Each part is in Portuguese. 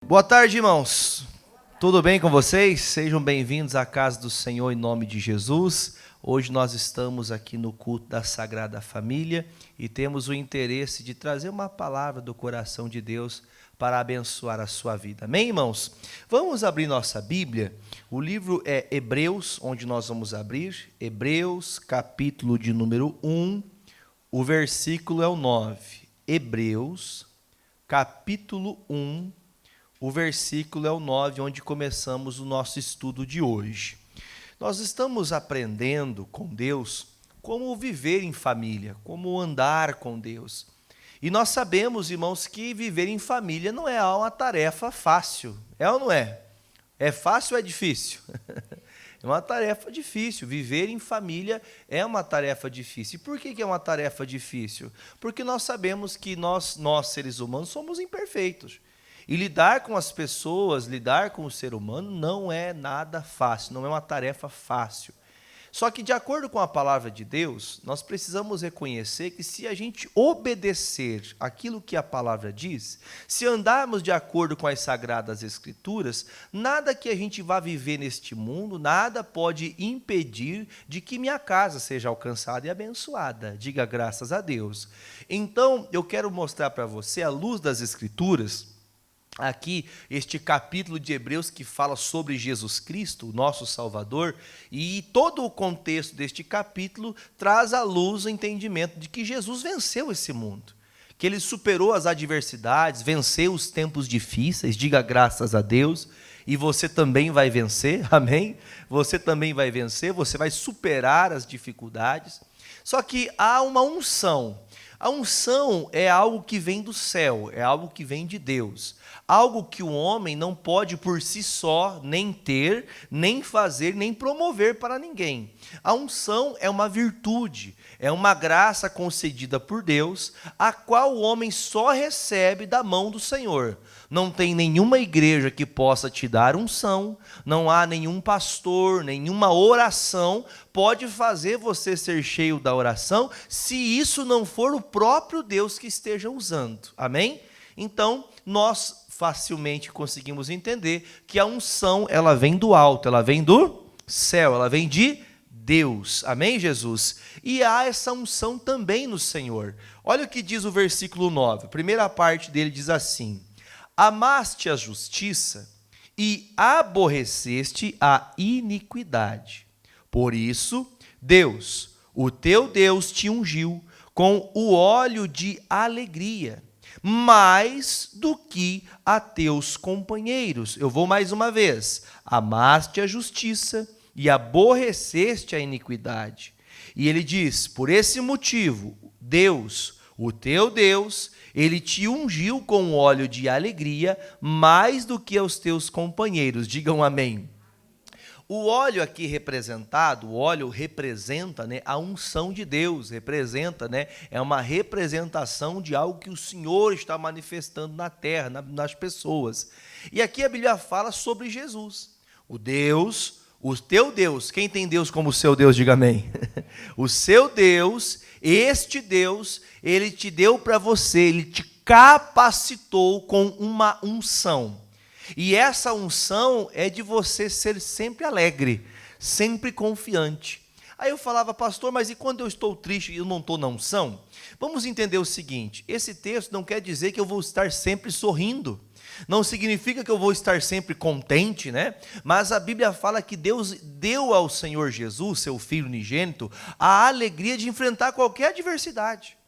Boa tarde, irmãos. Tudo bem com vocês? Sejam bem-vindos à casa do Senhor em nome de Jesus. Hoje nós estamos aqui no culto da Sagrada Família e temos o interesse de trazer uma palavra do coração de Deus para abençoar a sua vida. Amém, irmãos? Vamos abrir nossa Bíblia. O livro é Hebreus, onde nós vamos abrir. Hebreus, capítulo de número 1, o versículo é o 9. Hebreus, capítulo 1, o versículo é o 9, onde começamos o nosso estudo de hoje. Nós estamos aprendendo com Deus como viver em família, como andar com Deus. E nós sabemos, irmãos, que viver em família não é uma tarefa fácil. É ou não é? É fácil ou é difícil? É uma tarefa difícil. Viver em família é uma tarefa difícil. E por que é uma tarefa difícil? Porque nós sabemos que nós seres humanos, somos imperfeitos. E lidar com as pessoas, lidar com o ser humano não é nada fácil, não é uma tarefa fácil. Só que, de acordo com a palavra de Deus, nós precisamos reconhecer que se a gente obedecer aquilo que a palavra diz, se andarmos de acordo com as Sagradas Escrituras, nada que a gente vá viver neste mundo, nada pode impedir de que minha casa seja alcançada e abençoada. Diga graças a Deus. Então, eu quero mostrar para você, à luz das Escrituras, aqui este capítulo de Hebreus que fala sobre Jesus Cristo, o nosso Salvador, e todo o contexto deste capítulo traz à luz o entendimento de que Jesus venceu esse mundo, que ele superou as adversidades, venceu os tempos difíceis, diga graças a Deus, e você também vai vencer, amém? Você também vai vencer, você vai superar as dificuldades, só que há uma unção. A unção é algo que vem do céu, é algo que vem de Deus. Algo que o homem não pode por si só nem ter, nem fazer, nem promover para ninguém. A unção é uma virtude, é uma graça concedida por Deus, a qual o homem só recebe da mão do Senhor. Não tem nenhuma igreja que possa te dar unção, não há nenhum pastor, nenhuma oração pode fazer você ser cheio da oração, se isso não for o próprio Deus que esteja usando. Amém? Então, nós facilmente conseguimos entender que a unção, ela vem do alto, ela vem do céu, ela vem de Deus. Amém, Jesus? E há essa unção também no Senhor. Olha o que diz o versículo 9. A primeira parte dele diz assim: amaste a justiça e aborreceste a iniquidade. Por isso, Deus, o teu Deus, te ungiu com o óleo de alegria, mais do que a teus companheiros. Eu vou mais uma vez. Amaste a justiça e aborreceste a iniquidade. E ele diz, por esse motivo, Deus, o teu Deus, ele te ungiu com óleo de alegria, mais do que aos teus companheiros. Digam amém. O óleo aqui representado, o óleo representa, a unção de Deus, representa, é uma representação de algo que o Senhor está manifestando na terra, nas pessoas. E aqui a Bíblia fala sobre Jesus, o Deus, o teu Deus. Quem tem Deus como seu Deus, diga amém. O seu Deus, este Deus, ele te deu para você, ele te capacitou com uma unção. E essa unção é de você ser sempre alegre, sempre confiante. Aí eu falava, pastor, mas e quando eu estou triste e eu não estou na unção? Vamos entender o seguinte, esse texto não quer dizer que eu vou estar sempre sorrindo, não significa que eu vou estar sempre contente, Mas a Bíblia fala que Deus deu ao Senhor Jesus, seu Filho unigênito, a alegria de enfrentar qualquer adversidade.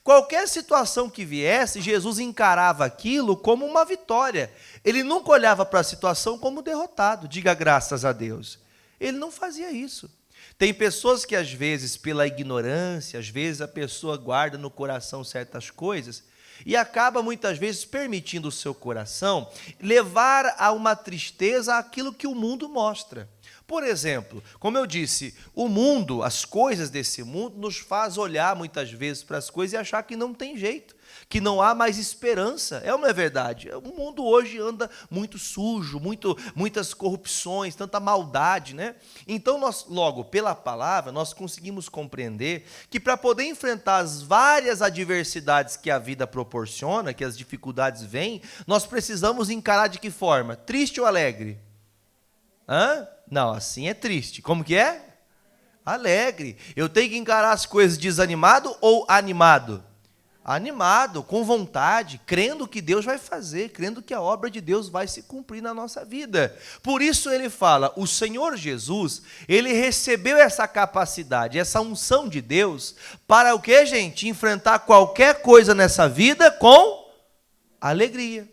Qualquer situação que viesse, Jesus encarava aquilo como uma vitória. Ele nunca olhava para a situação como derrotado, diga graças a Deus. Ele não fazia isso. Tem pessoas que às vezes, pela ignorância, às vezes a pessoa guarda no coração certas coisas e acaba muitas vezes permitindo o seu coração levar a uma tristeza aquilo que o mundo mostra. Por exemplo, como eu disse, o mundo, as coisas desse mundo, nos faz olhar muitas vezes para as coisas e achar que não tem jeito, que não há mais esperança. É ou não é verdade? O mundo hoje anda muito sujo, muitas corrupções, tanta maldade, né? Então, nós, logo, pela palavra, nós conseguimos compreender que para poder enfrentar as várias adversidades que a vida proporciona, que as dificuldades vêm, nós precisamos encarar de que forma? Triste ou alegre? Hã? Não, assim é triste. Como que é? Alegre. Eu tenho que encarar as coisas desanimado ou animado? Animado, com vontade, crendo que Deus vai fazer, crendo que a obra de Deus vai se cumprir na nossa vida. Por isso ele fala, o Senhor Jesus, ele recebeu essa capacidade, essa unção de Deus, para o que, gente? Enfrentar qualquer coisa nessa vida com alegria.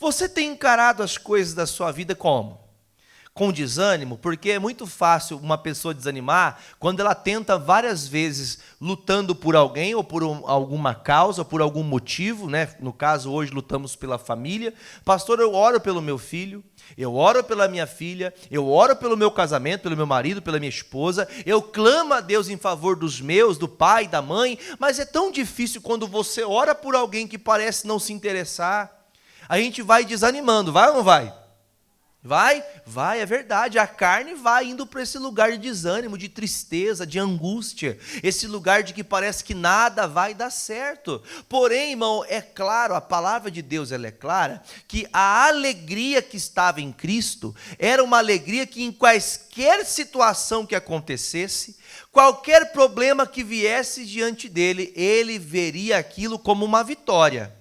Você tem encarado as coisas da sua vida como? Com desânimo, porque é muito fácil uma pessoa desanimar quando ela tenta várias vezes lutando por alguém ou por alguma causa, ou por algum motivo, né? No caso hoje lutamos pela família. Pastor, eu oro pelo meu filho, eu oro pela minha filha, eu oro pelo meu casamento, pelo meu marido, pela minha esposa, eu clamo a Deus em favor dos meus, do pai, da mãe, mas é tão difícil quando você ora por alguém que parece não se interessar. A gente vai desanimando, vai ou não vai? Vai, é verdade, a carne vai indo para esse lugar de desânimo, de tristeza, de angústia, esse lugar de que parece que nada vai dar certo. Porém, irmão, é claro, a palavra de Deus ela é clara, que a alegria que estava em Cristo era uma alegria que em quaisquer situação que acontecesse, qualquer problema que viesse diante dele, ele veria aquilo como uma vitória.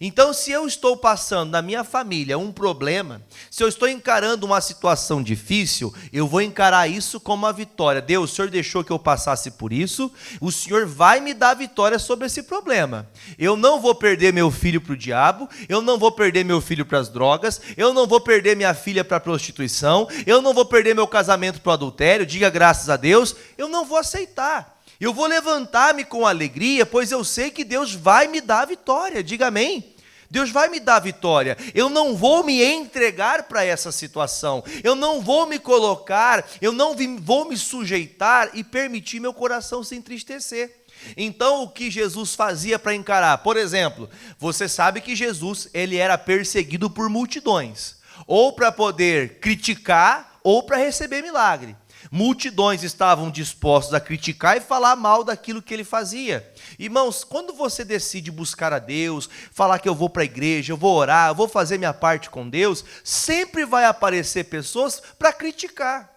Então, se eu estou passando na minha família um problema, se eu estou encarando uma situação difícil, eu vou encarar isso como uma vitória. Deus, o Senhor deixou que eu passasse por isso, o Senhor vai me dar vitória sobre esse problema. Eu não vou perder meu filho para o diabo, eu não vou perder meu filho para as drogas, eu não vou perder minha filha para a prostituição, eu não vou perder meu casamento para o adultério, diga graças a Deus, eu não vou aceitar. Eu vou levantar-me com alegria, pois eu sei que Deus vai me dar a vitória, diga amém. Deus vai me dar vitória, eu não vou me entregar para essa situação, eu não vou me colocar, eu não vou me sujeitar e permitir meu coração se entristecer. Então o que Jesus fazia para encarar? Por exemplo, você sabe que Jesus ele era perseguido por multidões, ou para poder criticar, ou para receber milagre. Multidões estavam dispostos a criticar e falar mal daquilo que ele fazia. Irmãos, quando você decide buscar a Deus, falar que eu vou para a igreja, eu vou orar, eu vou fazer minha parte com Deus, sempre vai aparecer pessoas para criticar.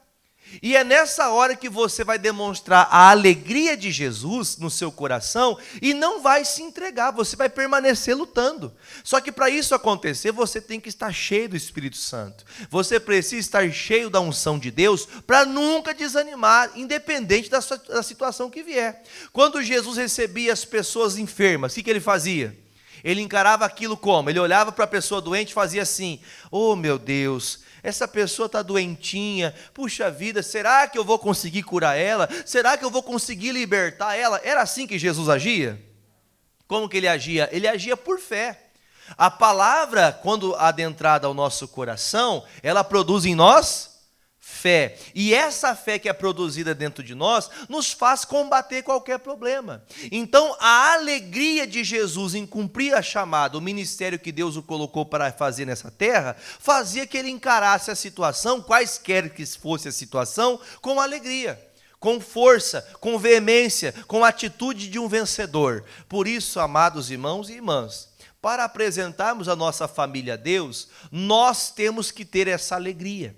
E é nessa hora que você vai demonstrar a alegria de Jesus no seu coração e não vai se entregar, você vai permanecer lutando. Só que para isso acontecer, você tem que estar cheio do Espírito Santo. Você precisa estar cheio da unção de Deus para nunca desanimar, independente da situação que vier. Quando Jesus recebia as pessoas enfermas, o que ele fazia? Ele encarava aquilo como? Ele olhava para a pessoa doente e fazia assim, oh meu Deus, essa pessoa está doentinha, puxa vida, será que eu vou conseguir curar ela? Será que eu vou conseguir libertar ela? Era assim que Jesus agia? Como que ele agia? Ele agia por fé. A palavra, quando adentrada ao nosso coração, ela produz em nós fé. E essa fé que é produzida dentro de nós, nos faz combater qualquer problema. Então, a alegria de Jesus em cumprir a chamada, o ministério que Deus o colocou para fazer nessa terra, fazia que ele encarasse a situação, quaisquer que fosse a situação, com alegria, com força, com veemência, com a atitude de um vencedor. Por isso, amados irmãos e irmãs, para apresentarmos a nossa família a Deus, nós temos que ter essa alegria.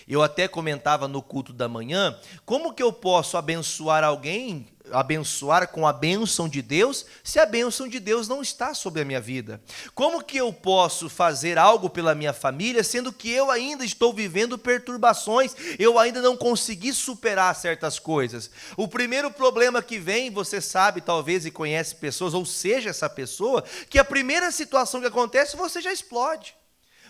Eu até comentava no culto da manhã, como que eu posso abençoar alguém, abençoar com a bênção de Deus, se a bênção de Deus não está sobre a minha vida? Como que eu posso fazer algo pela minha família, sendo que eu ainda estou vivendo perturbações, eu ainda não consegui superar certas coisas? O primeiro problema que vem, você sabe talvez e conhece pessoas, ou seja essa pessoa, que a primeira situação que acontece, você já explode.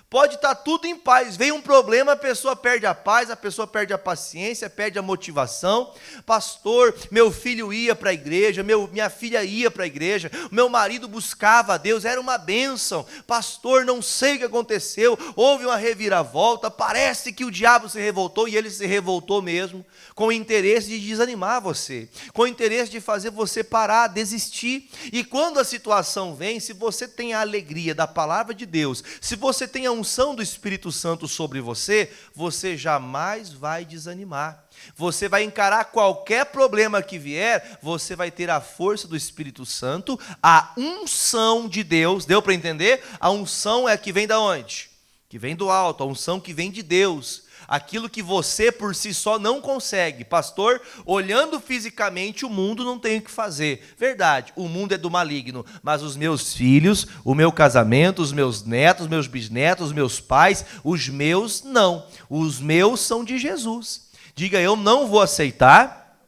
Pode estar tudo em paz, vem um problema, a pessoa perde a paz, a pessoa perde a paciência, perde a motivação. Pastor, meu filho ia para a igreja, minha filha ia para a igreja, meu marido buscava a Deus, era uma bênção. Pastor, não sei o que aconteceu, houve uma reviravolta, parece que o diabo se revoltou, e ele se revoltou mesmo, com o interesse de desanimar você, com o interesse de fazer você parar, desistir. E quando a situação vem, se você tem a alegria da palavra de Deus, se você tem a unção do Espírito Santo sobre você, você jamais vai desanimar. Você vai encarar qualquer problema que vier, você vai ter a força do Espírito Santo, a unção de Deus. Deu para entender? A unção é a que vem da onde? Que vem do alto, a unção que vem de Deus. Aquilo que você por si só não consegue. Pastor, olhando fisicamente, o mundo não tem o que fazer. Verdade, o mundo é do maligno, mas os meus filhos, o meu casamento, os meus netos, meus bisnetos, os meus pais, os meus não. Os meus são de Jesus. Diga, eu não vou aceitar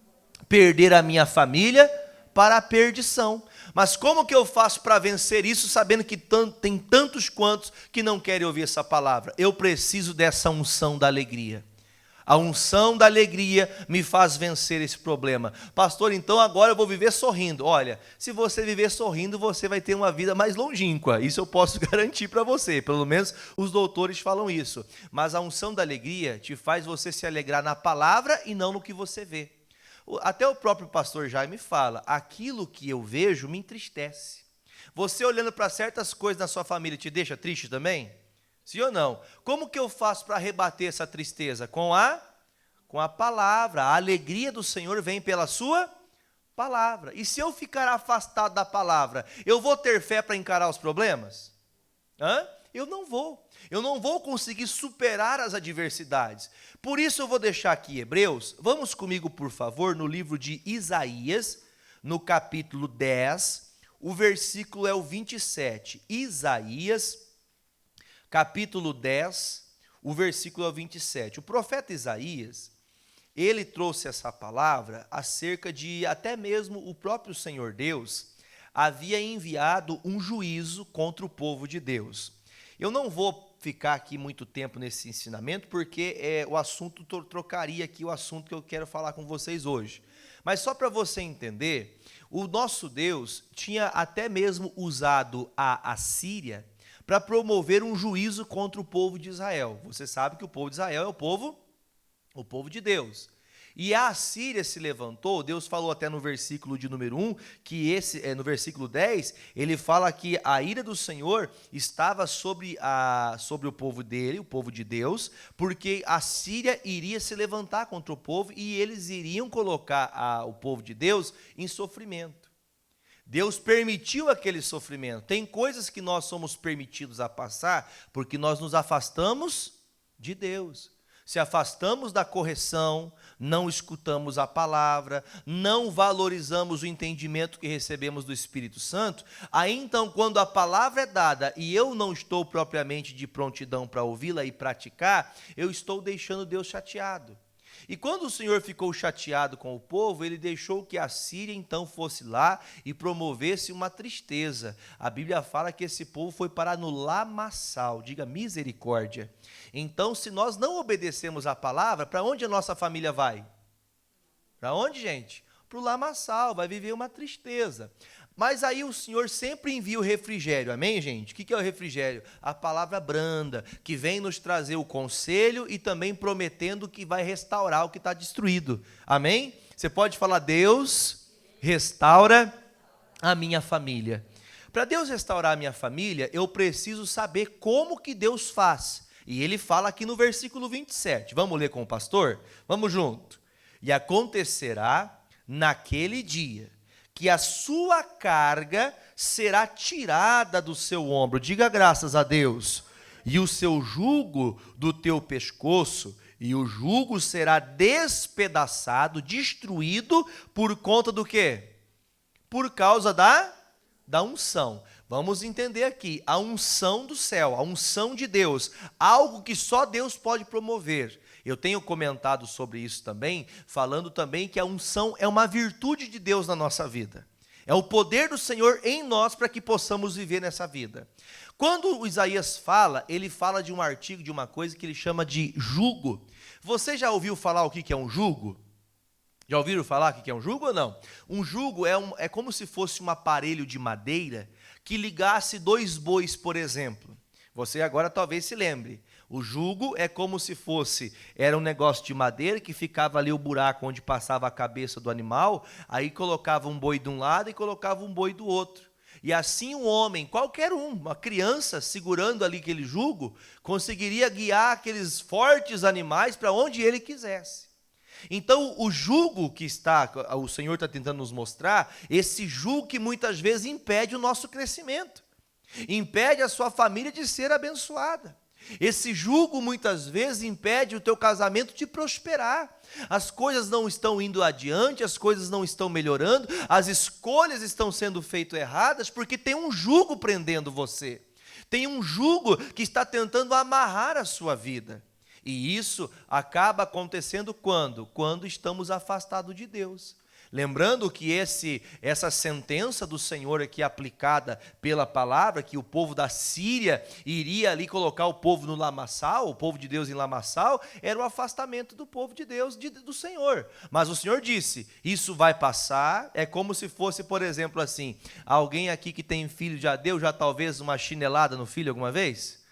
perder a minha família para a perdição. Mas como que eu faço para vencer isso, sabendo que tem tantos quantos que não querem ouvir essa palavra? Eu preciso dessa unção da alegria. A unção da alegria me faz vencer esse problema. Pastor, então agora eu vou viver sorrindo. Olha, se você viver sorrindo, você vai ter uma vida mais longínqua. Isso eu posso garantir para você. Pelo menos os doutores falam isso. Mas a unção da alegria te faz você se alegrar na palavra e não no que você vê. Até o próprio pastor Jaime fala, aquilo que eu vejo me entristece. Você olhando para certas coisas na sua família te deixa triste também? Sim ou não? Como que eu faço para rebater essa tristeza? Com a palavra. A alegria do Senhor vem pela sua palavra. E se eu ficar afastado da palavra, eu vou ter fé para encarar os problemas? Eu não vou. Eu não vou conseguir superar as adversidades. Por isso eu vou deixar aqui Hebreus. Vamos comigo, por favor, no livro de Isaías, no capítulo 10, o versículo é o 27. Isaías, capítulo 10, o versículo é o 27. O profeta Isaías, ele trouxe essa palavra acerca de até mesmo o próprio Senhor Deus havia enviado um juízo contra o povo de Deus. Eu não vou ficar aqui muito tempo nesse ensinamento, porque o assunto trocaria aqui o assunto que eu quero falar com vocês hoje. Mas só para você entender, o nosso Deus tinha até mesmo usado a Assíria para promover um juízo contra o povo de Israel. Você sabe que o povo de Israel é o povo de Deus. E a Assíria se levantou, Deus falou até no versículo de número 1, que no versículo 10, ele fala que a ira do Senhor estava sobre o povo dele, o povo de Deus, porque a Síria iria se levantar contra o povo e eles iriam colocar o povo de Deus em sofrimento. Deus permitiu aquele sofrimento. Tem coisas que nós somos permitidos a passar porque nós nos afastamos de Deus. Se afastamos da correção, não escutamos a palavra, não valorizamos o entendimento que recebemos do Espírito Santo, aí então quando a palavra é dada e eu não estou propriamente de prontidão para ouvi-la e praticar, eu estou deixando Deus chateado. E quando o Senhor ficou chateado com o povo, ele deixou que a Síria então fosse lá e promovesse uma tristeza. A Bíblia fala que esse povo foi parar no lamaçal, diga misericórdia. Então, se nós não obedecemos a palavra, para onde a nossa família vai? Para onde, gente? Para o lamaçal, vai viver uma tristeza. Mas aí o Senhor sempre envia o refrigério, amém, gente? O que é o refrigério? A palavra branda, que vem nos trazer o conselho e também prometendo que vai restaurar o que está destruído, amém? Você pode falar, Deus restaura a minha família. Para Deus restaurar a minha família, eu preciso saber como que Deus faz. E ele fala aqui no versículo 27, vamos ler com o pastor? Vamos junto. E acontecerá naquele dia, que a sua carga será tirada do seu ombro. Diga graças a Deus. E o seu jugo do teu pescoço, e o jugo será despedaçado, destruído, por conta do quê? Por causa da unção. Vamos entender aqui, a unção do céu, a unção de Deus, algo que só Deus pode promover. Eu tenho comentado sobre isso também, falando também que a unção é uma virtude de Deus na nossa vida. É o poder do Senhor em nós para que possamos viver nessa vida. Quando o Isaías fala, ele fala de um artigo, de uma coisa que ele chama de jugo. Você já ouviu falar o que é um jugo? Já ouviram falar o que é um jugo ou não? Um jugo é como se fosse um aparelho de madeira que ligasse dois bois, por exemplo. Você agora talvez se lembre. O jugo é como se era um negócio de madeira que ficava ali o buraco onde passava a cabeça do animal, aí colocava um boi de um lado e colocava um boi do outro. E assim um homem, qualquer uma criança segurando ali aquele jugo, conseguiria guiar aqueles fortes animais para onde ele quisesse. Então o jugo o Senhor está tentando nos mostrar, esse jugo que muitas vezes impede o nosso crescimento, impede a sua família de ser abençoada. Esse jugo muitas vezes impede o teu casamento de prosperar. As coisas não estão indo adiante, as coisas não estão melhorando, as escolhas estão sendo feitas erradas porque tem um jugo prendendo você. Tem um jugo que está tentando amarrar a sua vida. E isso acaba acontecendo quando? Quando estamos afastados de Deus. Lembrando que essa sentença do Senhor aqui aplicada pela palavra, que o povo da Síria iria ali colocar o povo no lamaçal, o povo de Deus em lamaçal, era o afastamento do povo de Deus, do Senhor. Mas o Senhor disse, isso vai passar, é como se fosse, por exemplo, assim, alguém aqui que tem filho já deu talvez uma chinelada no filho alguma vez?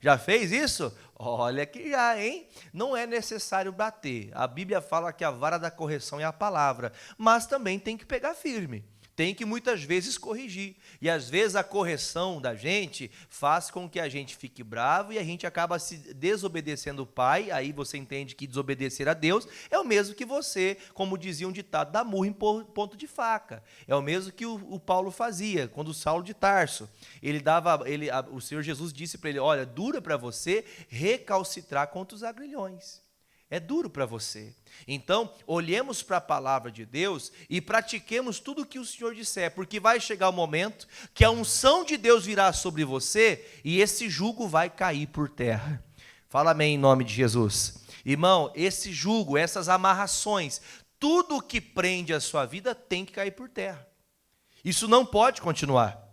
Já fez isso? Olha que já, hein? Não é necessário bater. A Bíblia fala que a vara da correção é a palavra, mas também tem que pegar firme. Tem que muitas vezes corrigir. E às vezes a correção da gente faz com que a gente fique bravo e a gente acaba se desobedecendo o pai. Aí você entende que desobedecer a Deus é o mesmo que você, como dizia um ditado, dar murro em ponto de faca. É o mesmo que o Paulo fazia, quando Saulo de Tarso. O Senhor Jesus disse para ele, olha, dura para você recalcitrar contra os agrilhões. É duro para você. Então, olhemos para a palavra de Deus e pratiquemos tudo o que o Senhor disser, porque vai chegar o momento que a unção de Deus virá sobre você e esse jugo vai cair por terra. Fala amém em nome de Jesus. Irmão, esse jugo, essas amarrações, tudo que prende a sua vida tem que cair por terra. Isso não pode continuar.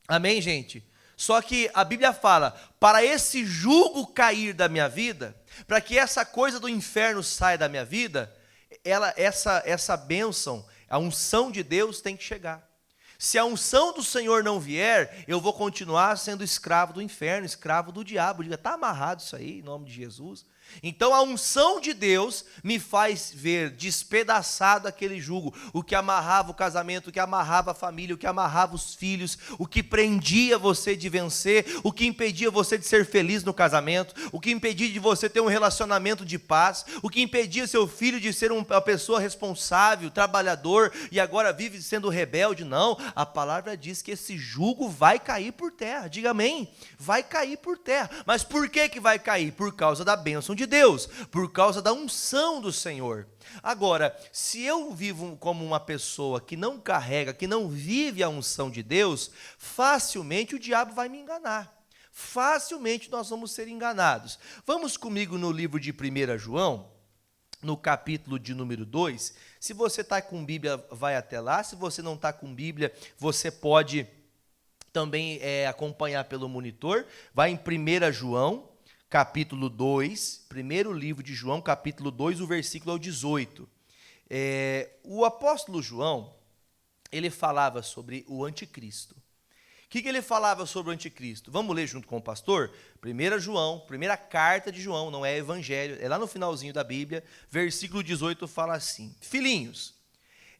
Amém, gente? Só que a Bíblia fala, para esse jugo cair da minha vida, para que essa coisa do inferno saia da minha vida, essa bênção, a unção de Deus tem que chegar. Se a unção do Senhor não vier, eu vou continuar sendo escravo do inferno, escravo do diabo. Diga, está amarrado isso aí, em nome de Jesus? Então a unção de Deus me faz ver despedaçado aquele jugo, o que amarrava o casamento, o que amarrava a família, o que amarrava os filhos, o que prendia você de vencer, o que impedia você de ser feliz no casamento, o que impedia de você ter um relacionamento de paz, o que impedia seu filho de ser uma pessoa responsável, trabalhador, e agora vive sendo rebelde. Não, a palavra diz que esse jugo vai cair por terra. Diga amém, vai cair por terra. Mas por que vai cair? Por causa da bênção de Deus, por causa da unção do Senhor. Agora, se eu vivo como uma pessoa que não carrega, que não vive a unção de Deus, facilmente o diabo vai me enganar. Facilmente nós vamos ser enganados. Vamos comigo no livro de 1 João, no capítulo de número 2. Se você está com Bíblia, vai até lá. Se você não está com Bíblia, você pode também acompanhar pelo monitor. Vai em 1 João, capítulo 2, primeiro livro de João, capítulo 2, o versículo 18. O apóstolo João, ele falava sobre o anticristo. O que ele falava sobre o anticristo? Vamos ler junto com o pastor? 1 João, primeira carta de João, não é evangelho, é lá no finalzinho da Bíblia, versículo 18 fala assim: Filhinhos,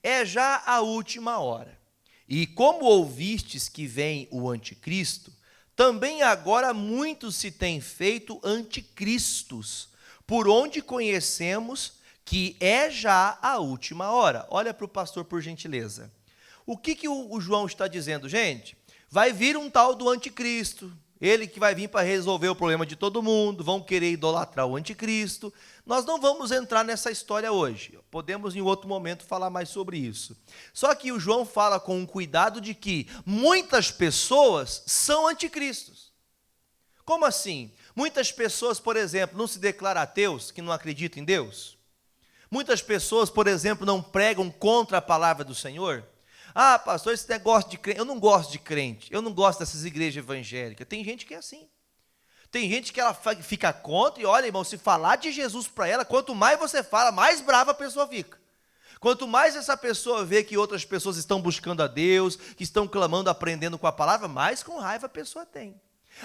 é já a última hora, e como ouvistes que vem o anticristo, também agora muitos se têm feito anticristos, por onde conhecemos que é já a última hora. Olha para o pastor, por gentileza. O que o João está dizendo, gente? Vai vir um tal do anticristo, ele que vai vir para resolver o problema de todo mundo, vão querer idolatrar o anticristo. Nós não vamos entrar nessa história hoje, podemos em outro momento falar mais sobre isso. Só que o João fala com um cuidado de que muitas pessoas são anticristos. Como assim? Muitas pessoas, por exemplo, não se declaram ateus, que não acreditam em Deus. Muitas pessoas, por exemplo, não pregam contra a palavra do Senhor. Ah, pastor, esse negócio de crente, eu não gosto de crente, eu não gosto dessas igrejas evangélicas. Tem gente que é assim. Tem gente que ela fica contra e olha, irmão, se falar de Jesus para ela, quanto mais você fala, mais brava a pessoa fica. Quanto mais essa pessoa vê que outras pessoas estão buscando a Deus, que estão clamando, aprendendo com a palavra, mais com raiva a pessoa tem.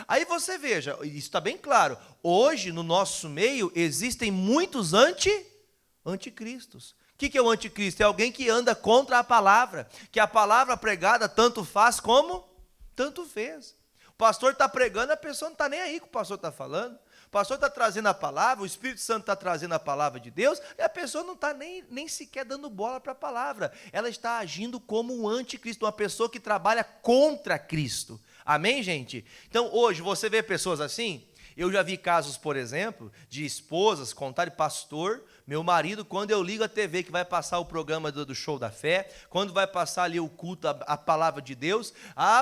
Aí você veja, isso está bem claro, hoje no nosso meio existem muitos anticristos. O que é o anticristo? É alguém que anda contra a palavra, que a palavra pregada tanto faz como tanto fez. O pastor está pregando, a pessoa não está nem aí com o pastor está falando. O pastor está trazendo a palavra, o Espírito Santo está trazendo a palavra de Deus, e a pessoa não está nem sequer dando bola para a palavra. Ela está agindo como um anticristo, uma pessoa que trabalha contra Cristo. Amém, gente? Então, hoje, você vê pessoas assim? Eu já vi casos, por exemplo, de esposas contarem, pastor, meu marido, quando eu ligo a TV que vai passar o programa do Show da Fé, quando vai passar ali o culto, a palavra de Deus,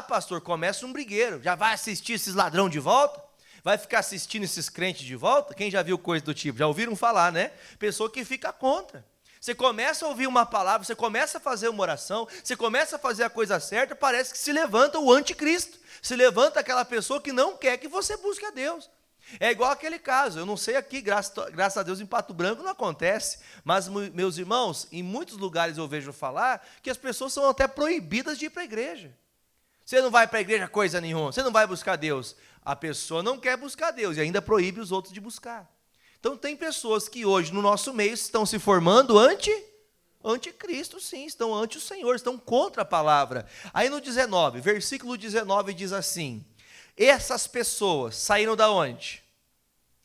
pastor, começa um brigueiro, já vai assistir esses ladrão de volta? Vai ficar assistindo esses crentes de volta? Quem já viu coisa do tipo? Já ouviram falar, né? Pessoa que fica contra. Você começa a ouvir uma palavra, você começa a fazer uma oração, você começa a fazer a coisa certa, parece que se levanta o anticristo, se levanta aquela pessoa que não quer que você busque a Deus. É igual aquele caso, eu não sei aqui, graças a Deus em Pato Branco não acontece, mas meus irmãos, em muitos lugares eu vejo falar que as pessoas são até proibidas de ir para a igreja. Você não vai para a igreja coisa nenhuma, você não vai buscar Deus. A pessoa não quer buscar Deus e ainda proíbe os outros de buscar. Então tem pessoas que hoje no nosso meio estão se formando anticristo, sim, estão ante o Senhor, estão contra a palavra. Aí no 19, versículo 19 diz assim: essas pessoas saíram da onde?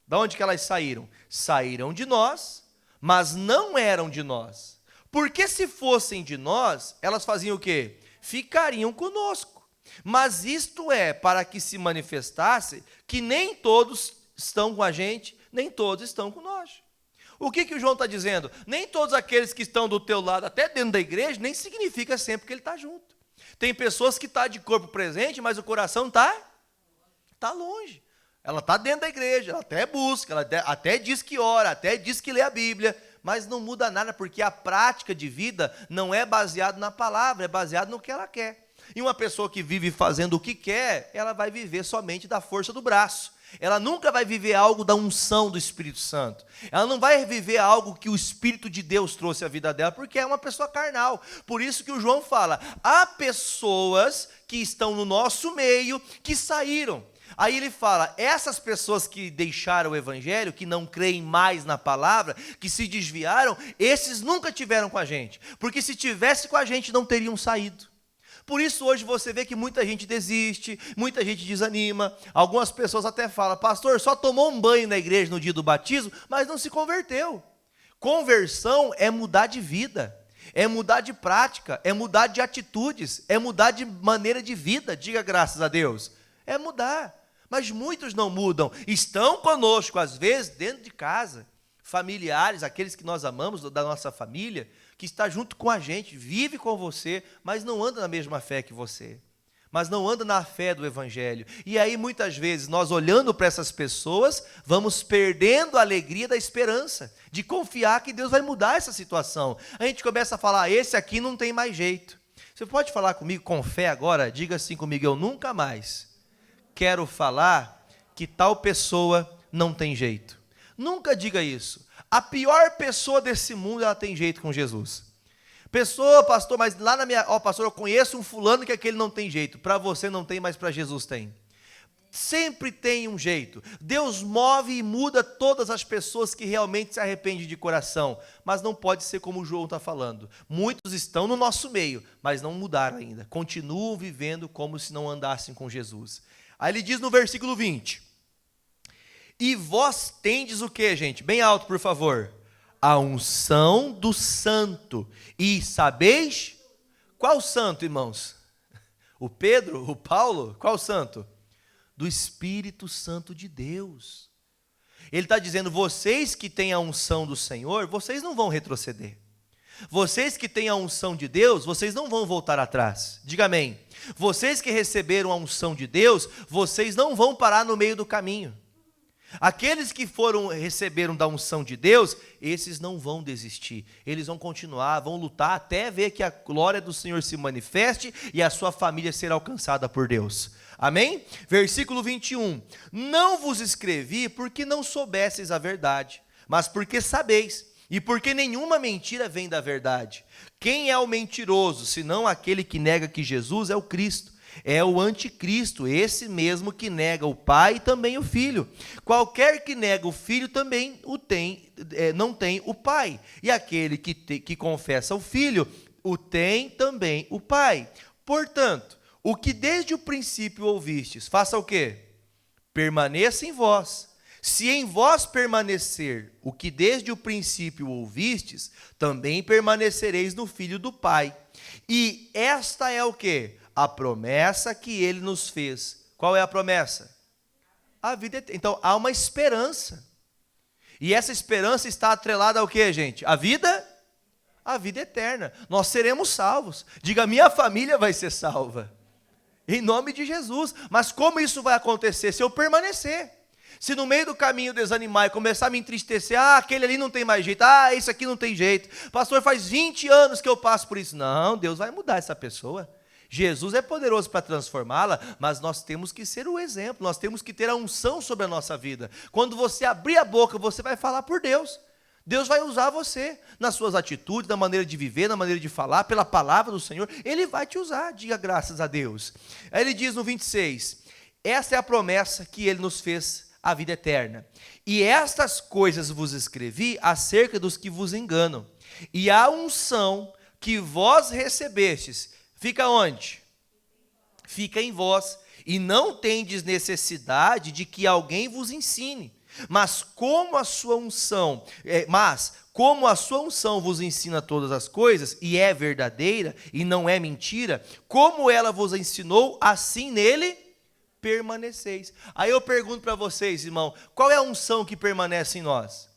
Da onde que elas saíram? Saíram de nós, mas não eram de nós. Porque se fossem de nós, elas faziam o quê? Ficariam conosco. Mas isto é para que se manifestasse que nem todos estão com a gente, nem todos estão conosco. O que o João está dizendo? Nem todos aqueles que estão do teu lado, até dentro da igreja, nem significa sempre que ele está junto. Tem pessoas que estão de corpo presente, mas o coração está longe. Ela está dentro da igreja, ela até busca, ela até diz que ora, até diz que lê a Bíblia, mas não muda nada, porque a prática de vida não é baseada na palavra, é baseada no que ela quer. E uma pessoa que vive fazendo o que quer, ela vai viver somente da força do braço. Ela nunca vai viver algo da unção do Espírito Santo. Ela não vai viver algo que o Espírito de Deus trouxe à vida dela, porque é uma pessoa carnal. Por isso que o João fala, há pessoas que estão no nosso meio, que saíram. Aí ele fala, essas pessoas que deixaram o Evangelho, que não creem mais na palavra, que se desviaram, esses nunca tiveram com a gente. Porque se tivesse com a gente, não teriam saído. Por isso hoje você vê que muita gente desiste, muita gente desanima. Algumas pessoas até falam, pastor, só tomou um banho na igreja no dia do batismo, mas não se converteu. Conversão é mudar de vida, é mudar de prática, é mudar de atitudes, é mudar de maneira de vida, diga graças a Deus. É mudar, mas muitos não mudam, estão conosco às vezes dentro de casa, familiares, aqueles que nós amamos da nossa família, que está junto com a gente, vive com você, mas não anda na mesma fé que você, mas não anda na fé do Evangelho. E aí muitas vezes nós olhando para essas pessoas, vamos perdendo a alegria da esperança, de confiar que Deus vai mudar essa situação. A gente começa a falar, esse aqui não tem mais jeito. Você pode falar comigo com fé agora? Diga assim comigo, eu nunca mais quero falar que tal pessoa não tem jeito. Nunca diga isso. A pior pessoa desse mundo, ela tem jeito com Jesus. Pessoa, pastor, mas lá na minha... pastor, eu conheço um fulano que aquele não tem jeito. Para você não tem, mas para Jesus tem. Sempre tem um jeito. Deus move e muda todas as pessoas que realmente se arrependem de coração. Mas não pode ser como o João está falando. Muitos estão no nosso meio, mas não mudaram ainda. Continuam vivendo como se não andassem com Jesus. Aí ele diz no versículo 20... E vós tendes o que, gente? Bem alto, por favor. A unção do santo. E sabeis? Qual santo, irmãos? O Pedro? O Paulo? Qual santo? Do Espírito Santo de Deus. Ele está dizendo, vocês que têm a unção do Senhor, vocês não vão retroceder. Vocês que têm a unção de Deus, vocês não vão voltar atrás. Diga amém. Vocês que receberam a unção de Deus, vocês não vão parar no meio do caminho. Aqueles que receberam da unção de Deus, esses não vão desistir. Eles vão continuar, vão lutar até ver que a glória do Senhor se manifeste e a sua família será alcançada por Deus. Amém? Versículo 21. Não vos escrevi porque não soubesseis a verdade, mas porque sabeis, e porque nenhuma mentira vem da verdade. Quem é o mentiroso, senão aquele que nega que Jesus é o Cristo? É o anticristo, esse mesmo que nega o Pai e também o Filho. Qualquer que nega o Filho também não tem o Pai. E aquele que confessa o Filho, o tem também o Pai. Portanto, o que desde o princípio ouvistes, faça o quê? Permaneça em vós. Se em vós permanecer o que desde o princípio ouvistes, também permanecereis no Filho do Pai. E esta é o quê? A promessa que ele nos fez. Qual é a promessa? A vida eterna. Então, há uma esperança. E essa esperança está atrelada ao quê, gente? A vida? A vida eterna. Nós seremos salvos. Diga, minha família vai ser salva. Em nome de Jesus. Mas como isso vai acontecer? Se eu permanecer. Se no meio do caminho desanimar e começar a me entristecer, aquele ali não tem mais jeito, isso aqui não tem jeito. Pastor, faz 20 anos que eu passo por isso. Não, Deus vai mudar essa pessoa. Jesus é poderoso para transformá-la, mas nós temos que ser o exemplo, nós temos que ter a unção sobre a nossa vida. Quando você abrir a boca, você vai falar por Deus. Deus vai usar você nas suas atitudes, na maneira de viver, na maneira de falar, pela palavra do Senhor. Ele vai te usar, diga graças a Deus. Aí ele diz no 26, essa é a promessa que ele nos fez, a vida eterna. E estas coisas vos escrevi acerca dos que vos enganam. E a unção que vós recebestes, fica onde? Fica em vós, e não tendes necessidade de que alguém vos ensine. Mas como a sua unção vos ensina todas as coisas, e é verdadeira, e não é mentira, como ela vos ensinou, assim nele permaneceis. Aí eu pergunto para vocês, irmão, qual é a unção que permanece em nós?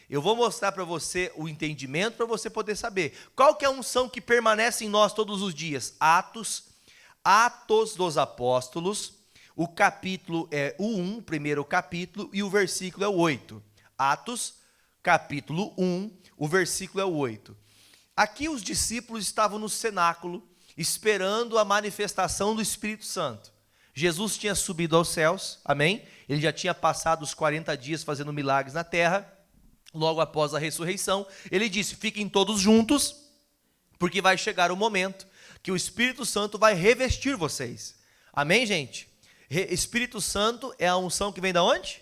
Eu vou mostrar para você o entendimento para você poder saber. Qual que é a unção que permanece em nós todos os dias? Atos dos Apóstolos, o capítulo é o 1, o primeiro capítulo, e o versículo é o 8. Atos, capítulo 1, o versículo é o 8. Aqui os discípulos estavam no cenáculo, esperando a manifestação do Espírito Santo. Jesus tinha subido aos céus, amém? Ele já tinha passado os 40 dias fazendo milagres na terra. Logo após a ressurreição, ele disse, fiquem todos juntos, porque vai chegar o momento que o Espírito Santo vai revestir vocês. Amém, gente? Espírito Santo é a unção que vem da onde?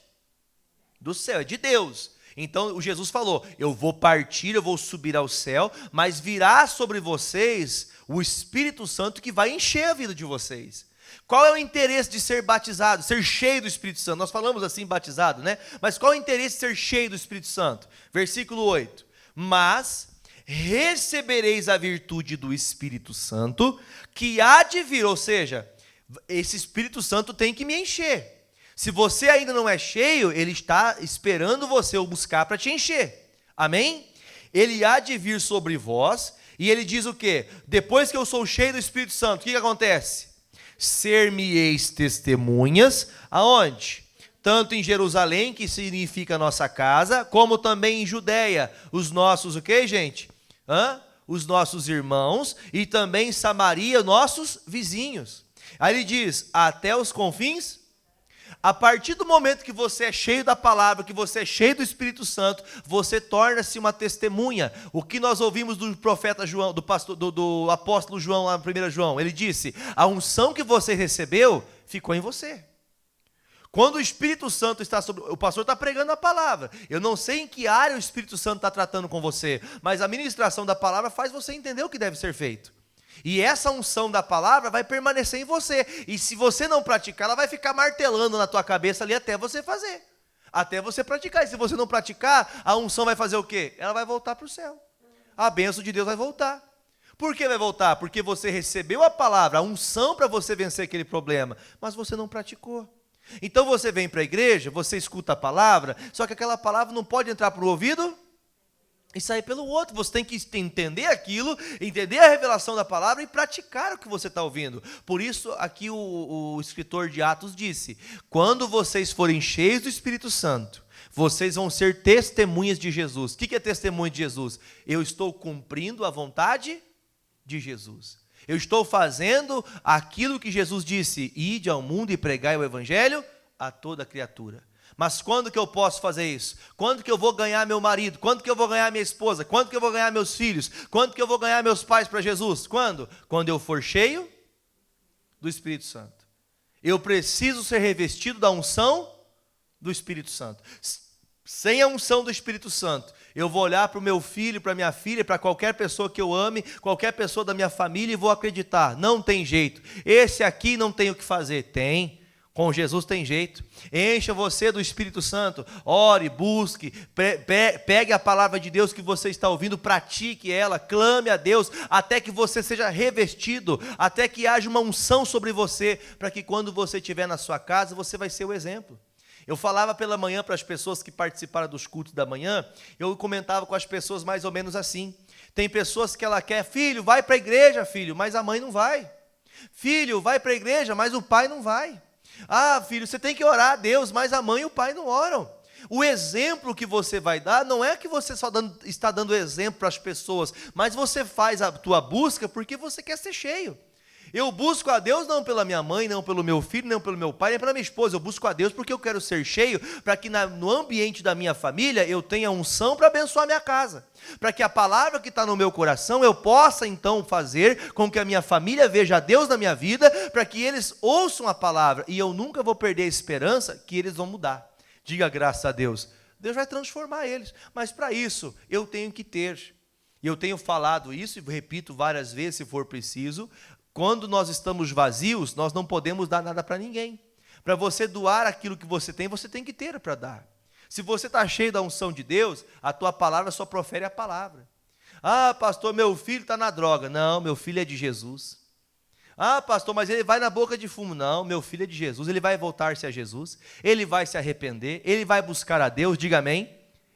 Do céu, é de Deus. Então, o Jesus falou, eu vou partir, eu vou subir ao céu, mas virá sobre vocês o Espírito Santo que vai encher a vida de vocês. Qual é o interesse de ser batizado, ser cheio do Espírito Santo? Nós falamos assim, batizado, né? Mas qual é o interesse de ser cheio do Espírito Santo? Versículo 8. Mas recebereis a virtude do Espírito Santo, que há de vir, ou seja, esse Espírito Santo tem que me encher. Se você ainda não é cheio, ele está esperando você o buscar para te encher. Amém? Ele há de vir sobre vós, e ele diz o quê? Depois que eu sou cheio do Espírito Santo, o que acontece? Ser-me-eis testemunhas, aonde? Tanto em Jerusalém, que significa nossa casa, como também em Judeia, os nossos, o que, gente? Os nossos irmãos, e também em Samaria, nossos vizinhos. Aí ele diz, até os confins. A partir do momento que você é cheio da palavra, que você é cheio do Espírito Santo, você torna-se uma testemunha. O que nós ouvimos do profeta João, do apóstolo João, lá no 1 João, ele disse, a unção que você recebeu, ficou em você. Quando o Espírito Santo está sobre... O pastor está pregando a palavra. Eu não sei em que área o Espírito Santo está tratando com você, mas a ministração da palavra faz você entender o que deve ser feito. E essa unção da palavra vai permanecer em você. E se você não praticar, ela vai ficar martelando na tua cabeça ali até você fazer. Até você praticar. E se você não praticar, a unção vai fazer o quê? Ela vai voltar para o céu. A bênção de Deus vai voltar. Por que vai voltar? Porque você recebeu a palavra, a unção para você vencer aquele problema, mas você não praticou. Então você vem para a igreja, você escuta a palavra, só que aquela palavra não pode entrar para o ouvido e sair pelo outro. Você tem que entender aquilo, entender a revelação da palavra e praticar o que você está ouvindo. Por isso, aqui o escritor de Atos disse: quando vocês forem cheios do Espírito Santo, vocês vão ser testemunhas de Jesus. O que é testemunha de Jesus? Eu estou cumprindo a vontade de Jesus. Eu estou fazendo aquilo que Jesus disse: ide ao mundo e pregai o evangelho a toda criatura. Mas quando que eu posso fazer isso? Quando que eu vou ganhar meu marido? Quando que eu vou ganhar minha esposa? Quando que eu vou ganhar meus filhos? Quando que eu vou ganhar meus pais para Jesus? Quando? Quando eu for cheio do Espírito Santo. Eu preciso ser revestido da unção do Espírito Santo. Sem a unção do Espírito Santo, eu vou olhar para o meu filho, para a minha filha, para qualquer pessoa que eu ame, qualquer pessoa da minha família, e vou acreditar: não tem jeito, esse aqui não tem o que fazer. Tem. Com Jesus tem jeito. Encha você do Espírito Santo, ore, busque, pegue a palavra de Deus que você está ouvindo, pratique ela, clame a Deus, até que você seja revestido, até que haja uma unção sobre você, para que quando você estiver na sua casa, você vai ser o exemplo. Eu falava pela manhã para as pessoas que participaram dos cultos da manhã, eu comentava com as pessoas mais ou menos assim: tem pessoas que ela quer: filho, vai para a igreja, filho, mas a mãe não vai. Filho, vai para a igreja, mas o pai não vai. Ah, filho, você tem que orar a Deus, mas a mãe e o pai não oram. O exemplo que você vai dar não é que você só está dando exemplo para as pessoas, mas você faz a tua busca porque você quer ser cheio. Eu busco a Deus não pela minha mãe, não pelo meu filho, não pelo meu pai, nem pela minha esposa. Eu busco a Deus porque eu quero ser cheio, para que no ambiente da minha família eu tenha unção para abençoar a minha casa. Para que a palavra que está no meu coração eu possa então fazer com que a minha família veja a Deus na minha vida, para que eles ouçam a palavra. E eu nunca vou perder a esperança que eles vão mudar. Diga graças a Deus. Deus vai transformar eles. Mas para isso eu tenho que ter. E eu tenho falado isso e repito várias vezes se for preciso. Quando nós estamos vazios, nós não podemos dar nada para ninguém. Para você doar aquilo que você tem que ter para dar. Se você está cheio da unção de Deus, a tua palavra só profere a palavra. Ah, pastor, meu filho está na droga. Não, meu filho é de Jesus. Ah, pastor, mas ele vai na boca de fumo. Não, meu filho é de Jesus. Ele vai voltar-se a Jesus. Ele vai se arrepender. Ele vai buscar a Deus. Diga amém.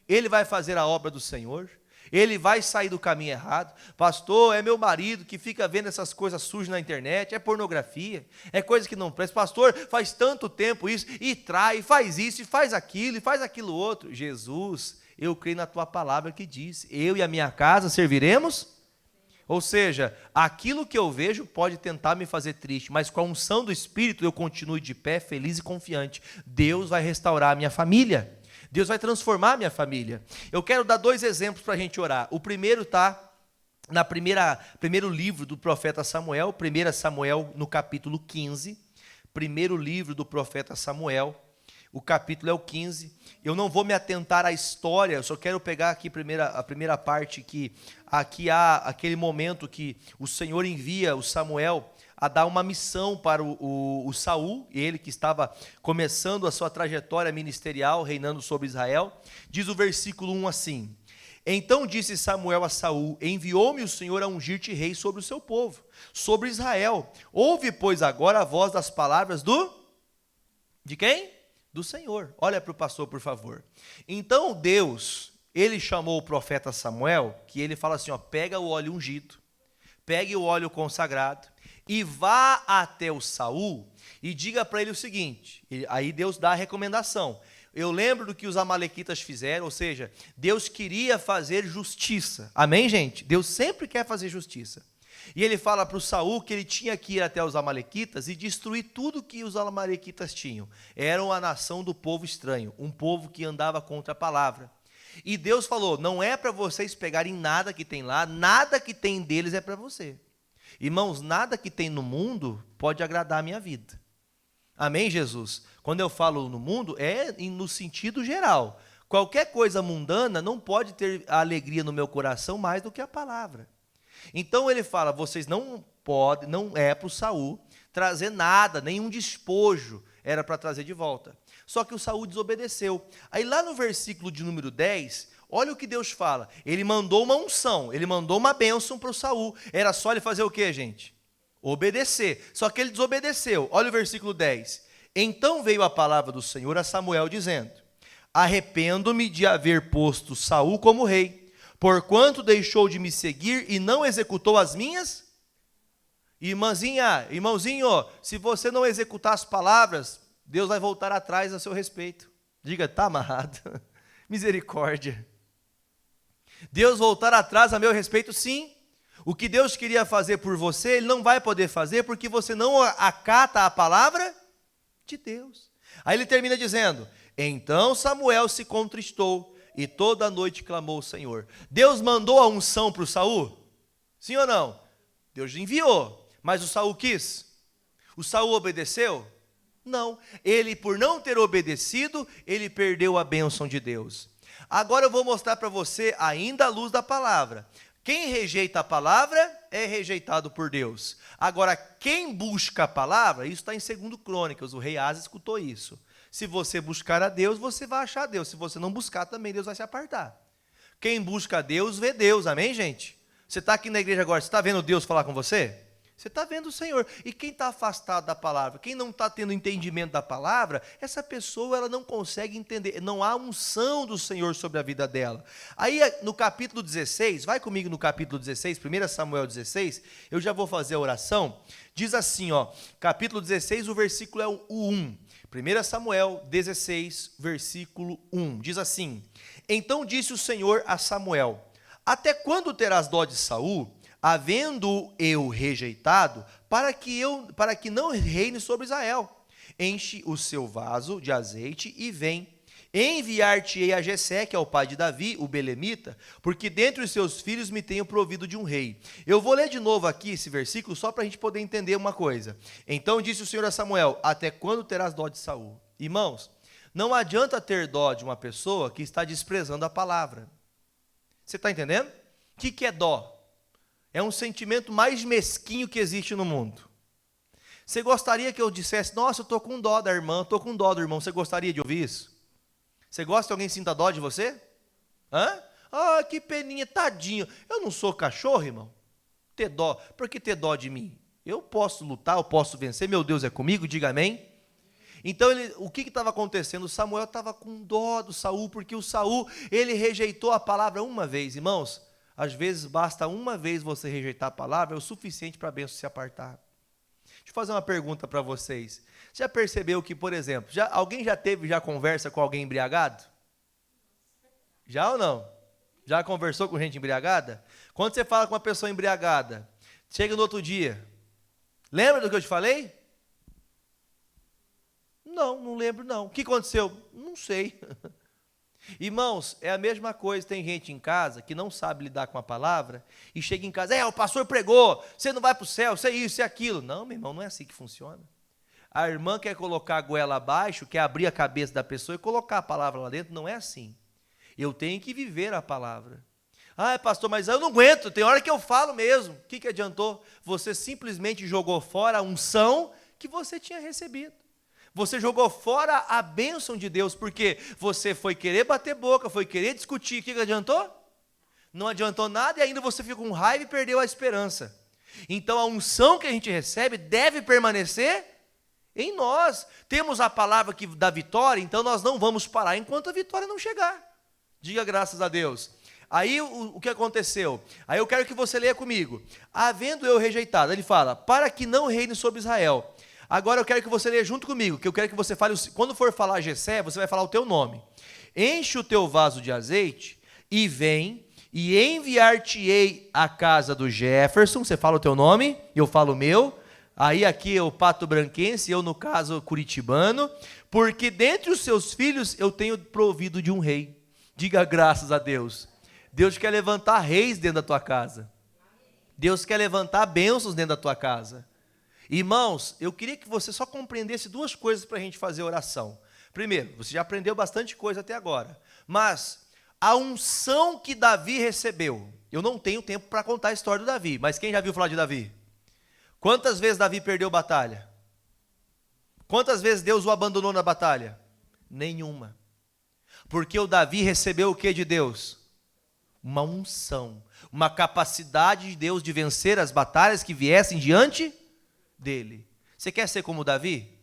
Ele vai fazer a obra do Senhor. Ele vai sair do caminho errado. Pastor, é meu marido que fica vendo essas coisas sujas na internet, é pornografia, é coisa que não presta. Pastor, faz tanto tempo isso, e trai, faz isso, e faz aquilo outro. Jesus, eu creio na tua palavra que diz: eu e a minha casa serviremos. Ou seja, aquilo que eu vejo pode tentar me fazer triste, mas com a unção do Espírito eu continuo de pé, feliz e confiante. Deus vai restaurar a minha família. Deus vai transformar a minha família. Eu quero dar 2 exemplos para a gente orar. O primeiro está no primeiro livro do profeta Samuel, 1 Samuel, no capítulo 15. Primeiro livro do profeta Samuel, o capítulo é o 15. Eu não vou me atentar à história, eu só quero pegar aqui a primeira parte, que aqui há aquele momento que o Senhor envia o Samuel a dar uma missão para o Saul, ele que estava começando a sua trajetória ministerial, reinando sobre Israel. Diz o versículo 1 assim: então disse Samuel a Saul: enviou-me o Senhor a ungir-te rei sobre o seu povo, sobre Israel. Ouve, pois, agora a voz das palavras de quem? Do Senhor. Olha para o pastor, por favor. Então Deus, ele chamou o profeta Samuel, que ele fala assim, pega o óleo ungido, pegue o óleo consagrado, e vá até o Saul e diga para ele o seguinte. Aí Deus dá a recomendação. Eu lembro do que os amalequitas fizeram, ou seja, Deus queria fazer justiça. Amém, gente? Deus sempre quer fazer justiça. E ele fala para o Saul que ele tinha que ir até os amalequitas e destruir tudo que os amalequitas tinham. Eram a nação do povo estranho, um povo que andava contra a palavra. E Deus falou: não é para vocês pegarem nada que tem lá, nada que tem deles é para você. Irmãos, nada que tem no mundo pode agradar a minha vida. Amém, Jesus? Quando eu falo no mundo, é no sentido geral. Qualquer coisa mundana não pode ter a alegria no meu coração mais do que a palavra. Então ele fala: vocês não podem, não é para o Saul trazer nada, nenhum despojo era para trazer de volta. Só que o Saul desobedeceu. Aí lá no versículo de número 10... olha o que Deus fala. Ele mandou uma unção, ele mandou uma bênção para o Saul. Era só ele fazer o quê, gente? Obedecer. Só que ele desobedeceu. Olha o versículo 10. Então veio a palavra do Senhor a Samuel dizendo: arrependo-me de haver posto Saul como rei, porquanto deixou de me seguir e não executou as minhas. Irmãzinha, irmãozinho, se você não executar as palavras, Deus vai voltar atrás a seu respeito. Diga, está amarrado. Misericórdia. Deus voltar atrás a meu respeito, sim. O que Deus queria fazer por você, Ele não vai poder fazer, porque você não acata a palavra de Deus. Aí ele termina dizendo, então Samuel se contristou, e toda a noite clamou o Senhor. Deus mandou a unção para o Saul? Sim ou não? Deus enviou, mas o Saul quis? O Saul obedeceu? Não. Ele, por não ter obedecido, ele perdeu a bênção de Deus. Agora eu vou mostrar para você, ainda à luz da palavra. Quem rejeita a palavra é rejeitado por Deus. Agora, quem busca a palavra, isso está em 2 Crônicas, o rei Asa escutou isso. Se você buscar a Deus, você vai achar Deus. Se você não buscar também, Deus vai se apartar. Quem busca a Deus, vê Deus, amém, gente? Você está aqui na igreja agora, você está vendo Deus falar com você? Você está vendo o Senhor. E quem está afastado da palavra, quem não está tendo entendimento da palavra, essa pessoa ela não consegue entender. Não há unção do Senhor sobre a vida dela. Aí no capítulo 16, vai comigo no capítulo 16, 1 Samuel 16, eu já vou fazer a oração. Diz assim, capítulo 16, o versículo é o 1. 1 Samuel 16, versículo 1. Diz assim, então disse o Senhor a Samuel, até quando terás dó de Saul, havendo eu rejeitado, para que não reine sobre Israel? Enche o seu vaso de azeite e vem. Enviar-te-ei a Jessé, que é o pai de Davi, o belemita, porque dentre os seus filhos me tenho provido de um rei. Eu vou ler de novo aqui esse versículo, só para a gente poder entender uma coisa. Então disse o Senhor a Samuel, até quando terás dó de Saul? Irmãos, não adianta ter dó de uma pessoa que está desprezando a palavra. Você está entendendo? O que é dó? É um sentimento mais mesquinho que existe no mundo. Você gostaria que eu dissesse, nossa, eu estou com dó da irmã, estou com dó do irmão. Você gostaria de ouvir isso? Você gosta que alguém sinta dó de você? Hã? Ah, que peninha, tadinho. Eu não sou cachorro, irmão. Ter dó. Por que ter dó de mim? Eu posso lutar, eu posso vencer, meu Deus é comigo, diga amém. Então, o que estava acontecendo? O Samuel estava com dó do Saul, porque o Saul, ele rejeitou a palavra uma vez, irmãos. Às vezes, basta uma vez você rejeitar a palavra, é o suficiente para a bênção se apartar. Deixa eu fazer uma pergunta para vocês. Já percebeu que, por exemplo, alguém já teve conversa com alguém embriagado? Já ou não? Já conversou com gente embriagada? Quando você fala com uma pessoa embriagada, chega no outro dia, lembra do que eu te falei? Não lembro não. O que aconteceu? Não sei. Irmãos, é a mesma coisa, tem gente em casa que não sabe lidar com a palavra e chega em casa, o pastor pregou, você não vai para o céu, você é isso, é aquilo. Não, meu irmão, não é assim que funciona. A irmã quer colocar a goela abaixo, quer abrir a cabeça da pessoa e colocar a palavra lá dentro, não é assim. Eu tenho que viver a palavra. Ah, pastor, mas eu não aguento, tem hora que eu falo mesmo. O que adiantou? Você simplesmente jogou fora a unção que você tinha recebido. Você jogou fora a bênção de Deus, porque você foi querer bater boca, foi querer discutir. O que adiantou? Não adiantou nada e ainda você ficou com raiva e perdeu a esperança. Então a unção que a gente recebe deve permanecer em nós. Temos a palavra que dá vitória, então nós não vamos parar enquanto a vitória não chegar. Diga graças a Deus. Aí o que aconteceu? Aí eu quero que você leia comigo. Havendo eu rejeitado, ele fala, para que não reine sobre Israel. Agora eu quero que você leia junto comigo, que eu quero que você fale, quando for falar Jessé, você vai falar o teu nome. Enche o teu vaso de azeite e vem, e enviar-te-ei à casa do Jefferson, você fala o teu nome, eu falo o meu, aí aqui é o Pato Branquense, eu no caso curitibano, porque dentre os seus filhos eu tenho provido de um rei. Diga graças a Deus. Deus quer levantar reis dentro da tua casa. Deus quer levantar bênçãos dentro da tua casa. Irmãos, eu queria que você só compreendesse duas coisas para a gente fazer oração. Primeiro, você já aprendeu bastante coisa até agora, mas a unção que Davi recebeu, eu não tenho tempo para contar a história do Davi, mas quem já viu falar de Davi? Quantas vezes Davi perdeu batalha? Quantas vezes Deus o abandonou na batalha? Nenhuma. Porque o Davi recebeu o que de Deus? Uma unção, uma capacidade de Deus de vencer as batalhas que viessem diante dele. Você quer ser como Davi?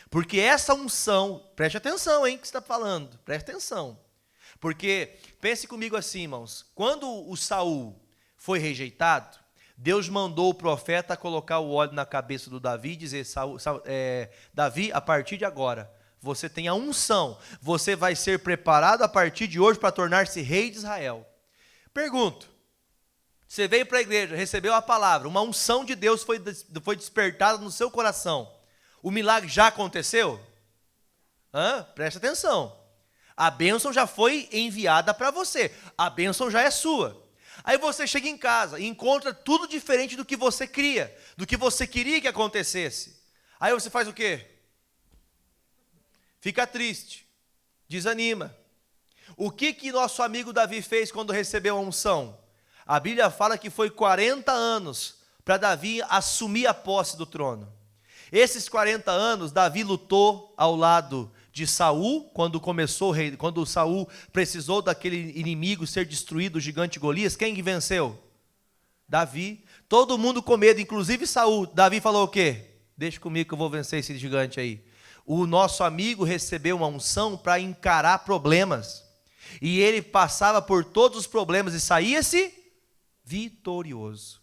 Porque essa unção, preste atenção, hein, que você está falando, preste atenção. Porque, pense comigo assim, irmãos, quando o Saul foi rejeitado, Deus mandou o profeta colocar o óleo na cabeça do Davi e dizer, Davi, a partir de agora, você tem a unção, você vai ser preparado a partir de hoje para tornar-se rei de Israel. Pergunto, você veio para a igreja, recebeu a palavra, uma unção de Deus foi despertada no seu coração, o milagre já aconteceu? Preste atenção, a bênção já foi enviada para você, a bênção já é sua. Aí você chega em casa e encontra tudo diferente do que você cria, do que você queria que acontecesse. Aí você faz o quê? Fica triste, desanima. O que nosso amigo Davi fez quando recebeu a unção? A Bíblia fala que foi 40 anos para Davi assumir a posse do trono. Esses 40 anos, Davi lutou ao lado de Saul, quando Saul precisou daquele inimigo ser destruído, o gigante Golias. Quem venceu? Davi. Todo mundo com medo, inclusive Saul. Davi falou o quê? Deixa comigo que eu vou vencer esse gigante aí. O nosso amigo recebeu uma unção para encarar problemas. E ele passava por todos os problemas e saía-se vitorioso.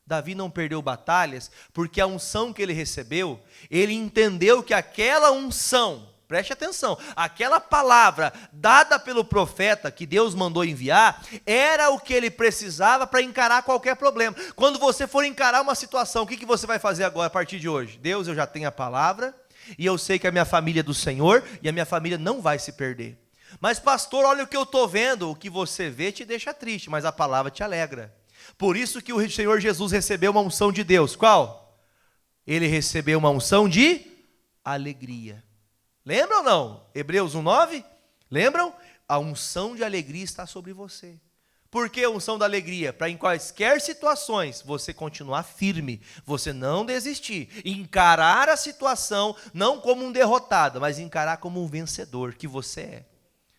Davi não perdeu batalhas, porque a unção que ele recebeu, ele entendeu que aquela unção, preste atenção, aquela palavra dada pelo profeta que Deus mandou enviar, era o que ele precisava para encarar qualquer problema. Quando você for encarar uma situação, o que você vai fazer agora a partir de hoje? Deus, eu já tenho a palavra, e eu sei que a minha família é do Senhor, e a minha família não vai se perder. Mas pastor, olha o que eu estou vendo, o que você vê te deixa triste, mas a palavra te alegra. Por isso que o Senhor Jesus recebeu uma unção de Deus. Qual? Ele recebeu uma unção de alegria. Lembram ou não? Hebreus 1:9? Lembram? A unção de alegria está sobre você. Por que a unção da alegria? Para em quaisquer situações você continuar firme, você não desistir, encarar a situação não como um derrotado, mas encarar como um vencedor que você é.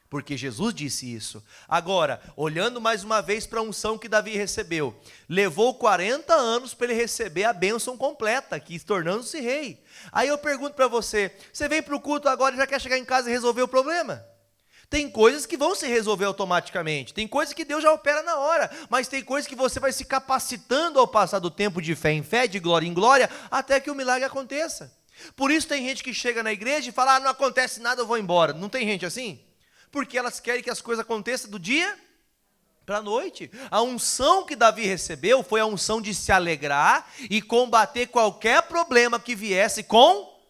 Porque Jesus disse isso. Agora, olhando mais uma vez para a unção que Davi recebeu, levou 40 anos para ele receber a bênção completa, que tornando-se rei. Aí eu pergunto para você, você vem para o culto agora e já quer chegar em casa e resolver o problema? Tem coisas que vão se resolver automaticamente, tem coisas que Deus já opera na hora, mas tem coisas que você vai se capacitando ao passar do tempo de fé em fé, de glória em glória, até que o milagre aconteça. Por isso tem gente que chega na igreja e fala, não acontece nada, eu vou embora. Não tem gente assim? Porque elas querem que as coisas aconteçam do dia para a noite. A unção que Davi recebeu foi a unção de se alegrar e combater qualquer problema que viesse com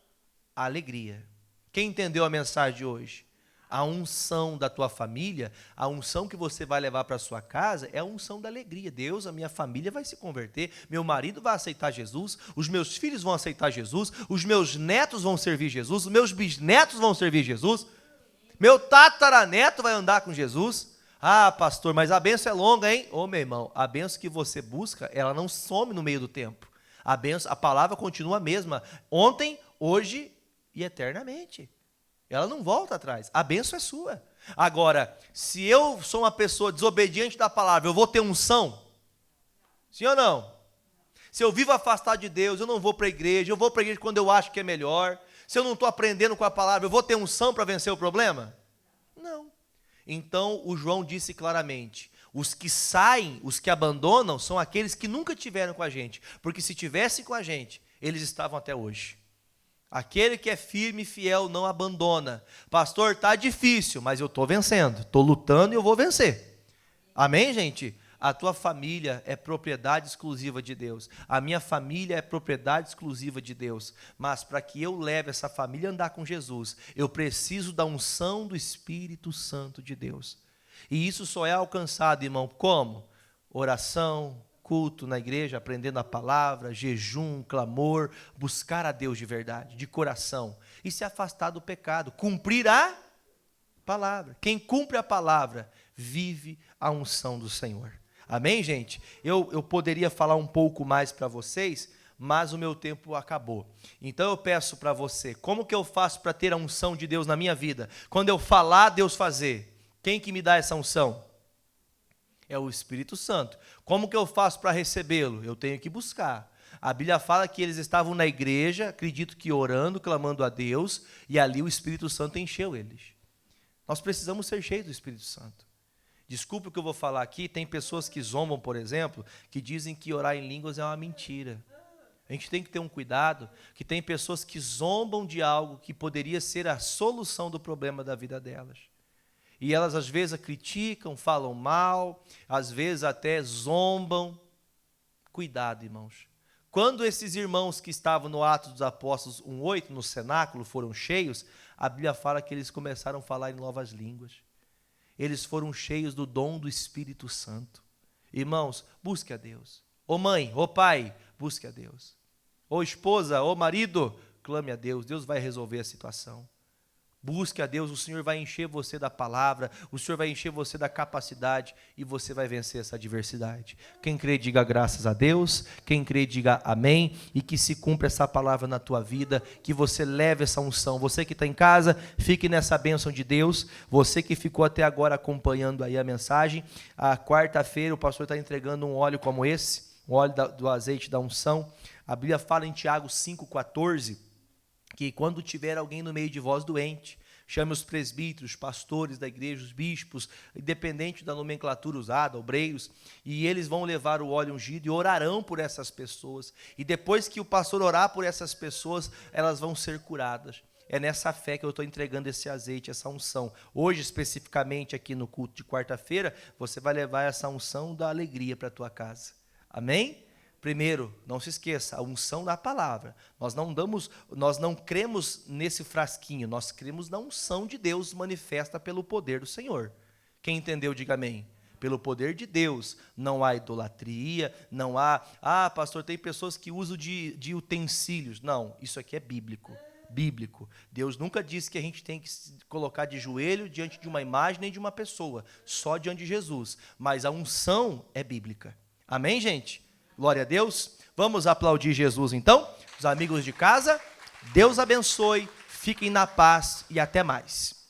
alegria. Quem entendeu a mensagem de hoje? A unção da tua família, a unção que você vai levar para a sua casa é a unção da alegria. Deus, a minha família vai se converter, meu marido vai aceitar Jesus, os meus filhos vão aceitar Jesus, os meus netos vão servir Jesus, os meus bisnetos vão servir Jesus, meu tataraneto vai andar com Jesus. Ah, pastor, mas a bênção é longa, hein? Ô, meu irmão, a bênção que você busca, ela não some no meio do tempo. A palavra continua a mesma, ontem, hoje e eternamente. Ela não volta atrás, a bênção é sua. Agora, se eu sou uma pessoa desobediente da palavra, eu vou ter unção? Sim ou não? Se eu vivo afastado de Deus, eu não vou para a igreja, eu vou para a igreja quando eu acho que é melhor. Se eu não estou aprendendo com a palavra, eu vou ter unção para vencer o problema? Não. Então, o João disse claramente, os que saem, os que abandonam, são aqueles que nunca tiveram com a gente. Porque se tivessem com a gente, eles estavam até hoje. Aquele que é firme e fiel não abandona. Pastor, está difícil, mas eu estou vencendo. Estou lutando e eu vou vencer. Amém, gente? A tua família é propriedade exclusiva de Deus. A minha família é propriedade exclusiva de Deus. Mas para que eu leve essa família a andar com Jesus, eu preciso da unção do Espírito Santo de Deus. E isso só é alcançado, irmão, como? Oração, culto na igreja, aprendendo a palavra, jejum, clamor, buscar a Deus de verdade, de coração. E se afastar do pecado, cumprir a palavra. Quem cumpre a palavra, vive a unção do Senhor. Amém, gente? Eu poderia falar um pouco mais para vocês, mas o meu tempo acabou. Então eu peço para você, como que eu faço para ter a unção de Deus na minha vida? Quando eu falar, Deus fazer. Quem que me dá essa unção? É o Espírito Santo. Como que eu faço para recebê-lo? Eu tenho que buscar. A Bíblia fala que eles estavam na igreja, acredito que orando, clamando a Deus, e ali o Espírito Santo encheu eles. Nós precisamos ser cheios do Espírito Santo. Desculpe o que eu vou falar aqui, tem pessoas que zombam, por exemplo, que dizem que orar em línguas é uma mentira. A gente tem que ter um cuidado, que tem pessoas que zombam de algo que poderia ser a solução do problema da vida delas. E elas às vezes a criticam, falam mal, às vezes até zombam. Cuidado, irmãos. Quando esses irmãos que estavam no Atos dos Apóstolos 1:8, no cenáculo, foram cheios, a Bíblia fala que eles começaram a falar em novas línguas. Eles foram cheios do dom do Espírito Santo. Irmãos, busque a Deus. Ô mãe, ô pai, busque a Deus. Ô esposa, ô marido, clame a Deus. Deus vai resolver a situação. Busque a Deus, o Senhor vai encher você da palavra, o Senhor vai encher você da capacidade e você vai vencer essa adversidade. Quem crê, diga graças a Deus. Quem crê, diga amém. E que se cumpra essa palavra na tua vida, que você leve essa unção. Você que está em casa, fique nessa bênção de Deus. Você que ficou até agora acompanhando aí a mensagem, a quarta-feira o pastor está entregando um óleo como esse, um óleo do azeite da unção. A Bíblia fala em Tiago 5,14, que quando tiver alguém no meio de vós doente, chame os presbíteros, pastores da igreja, os bispos, independente da nomenclatura usada, obreiros, e eles vão levar o óleo ungido e orarão por essas pessoas. E depois que o pastor orar por essas pessoas, elas vão ser curadas. É nessa fé que eu estou entregando esse azeite, essa unção. Hoje, especificamente aqui no culto de quarta-feira, você vai levar essa unção da alegria para a tua casa. Amém? Primeiro, não se esqueça, a unção da palavra. Nós não cremos nesse frasquinho, nós cremos na unção de Deus manifesta pelo poder do Senhor. Quem entendeu, diga amém. Pelo poder de Deus, não há idolatria, não há... Ah, pastor, tem pessoas que usam de utensílios. Não, isso aqui é bíblico. Bíblico. Deus nunca disse que a gente tem que se colocar de joelho diante de uma imagem nem de uma pessoa, só diante de Jesus. Mas a unção é bíblica. Amém, gente? Glória a Deus. Vamos aplaudir Jesus então. Os amigos de casa, Deus abençoe, fiquem na paz e até mais.